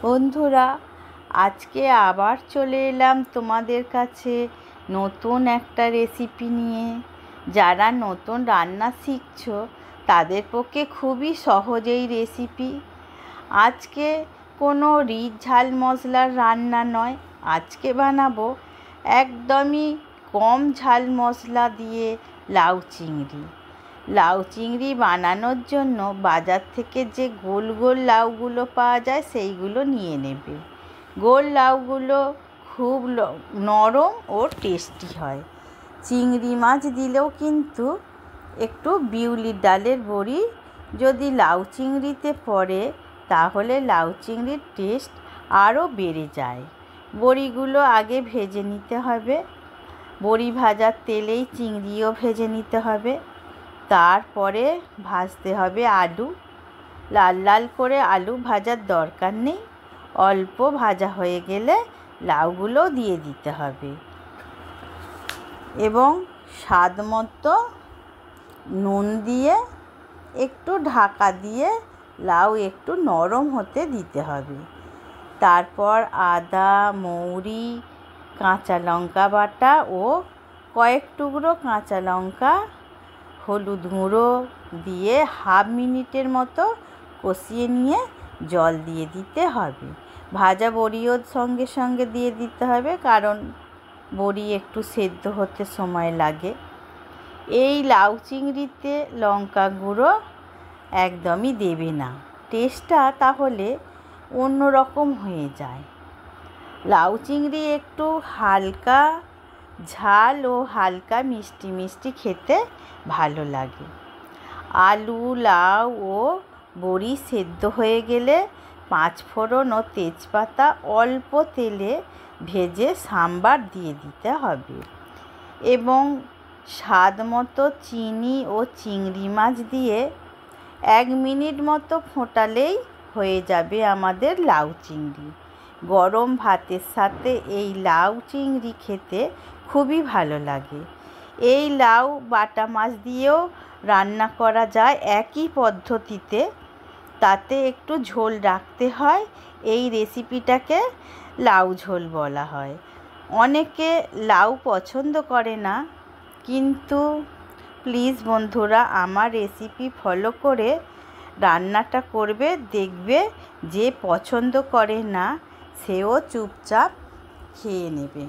বন্ধুরা, আজকে আবার চলে এলাম তোমাদের কাছে নতুন একটা রেসিপি নিয়ে। যারা নতুন রান্না শিখছো তাদের পক্ষে খুবই সহজ এই রেসিপি। আজকে কোনো রিচ ঝাল মশলার রান্না নয়, আজকে বানাবো একদমই কম ঝাল মশলা দিয়ে লাউ চিংড়ি। লাউ চিংড়ি বানানোর জন্য বাজার থেকে যে গোল গোল লাউগুলো পাওয়া যায় সেইগুলো নিয়ে নেবে। গোল লাউগুলো খুব নরম ও টেস্টি হয়। চিংড়ি মাছ দিলেও কিন্তু একটু বিউলির ডালের বড়ি যদি লাউ চিংড়িতে পড়ে তাহলে লাউ চিংড়ির টেস্ট আরও বেড়ে যায়। বড়িগুলো আগে ভেজে নিতে হবে। বড়ি ভাজার তেলেই চিংড়িও ভেজে নিতে হবে। তারপরে ভাজতে হবে আলু। লাল লাল করে আলু ভাজার দরকার নেই, অল্প ভাজা হয়ে গেলে লাউগুলো দিয়ে দিতে হবে এবং স্বাদ মতো নুন দিয়ে একটু ঢাকা দিয়ে লাউ একটু নরম হতে দিতে হবে। তারপর আদা, মৌরি, কাঁচা লঙ্কা বাটা ও কয়েক টুকরো কাঁচা লঙ্কা, হলুদ গুঁড়ো দিয়ে হাফ মিনিটের মতো কষিয়ে নিয়ে জল দিয়ে দিতে হবে। ভাজা বড়িও সঙ্গে সঙ্গে দিয়ে দিতে হবে, কারণ বড়ি একটু সেদ্ধ হতে সময় লাগে। এই লাউ চিংড়িতে লঙ্কা গুঁড়ো একদমই দেবে না, টেস্টটা তাহলে অন্যরকম হয়ে যায়। লাউ চিংড়ি একটু হালকা ঝাল ও হালকা মিষ্টি মিষ্টি খেতে ভালো লাগে। আলু, লাউ ও বড়ি সেদ্ধ হয়ে গেলে পাঁচফোড়ন ও তেজপাতা অল্প তেলে ভেজে সাম্বার দিয়ে দিতে হবে এবং স্বাদ মতো চিনি ও চিংড়ি মাছ দিয়ে 1 মিনিট মতো ফোটালেই হয়ে যাবে আমাদের লাউ চিংড়ি। গরম ভাতের সাথে এই লাউ চিংড়ি খেতে খুবই ভালো লাগে। এই লাউ বাটা মাছ দিয়েও রান্না করা যায় একই পদ্ধতিতে, তাতে একটু ঝোল রাখতে হয়। এই রেসিপিটাকে লাউ ঝোল বলা হয়। অনেকে লাউ পছন্দ করে না, কিন্তু প্লিজ বন্ধুরা, আমার রেসিপি ফলো করে রান্নাটা করবে, দেখবে যে পছন্দ করে না সেও চুপচাপ খেয়ে নেবে।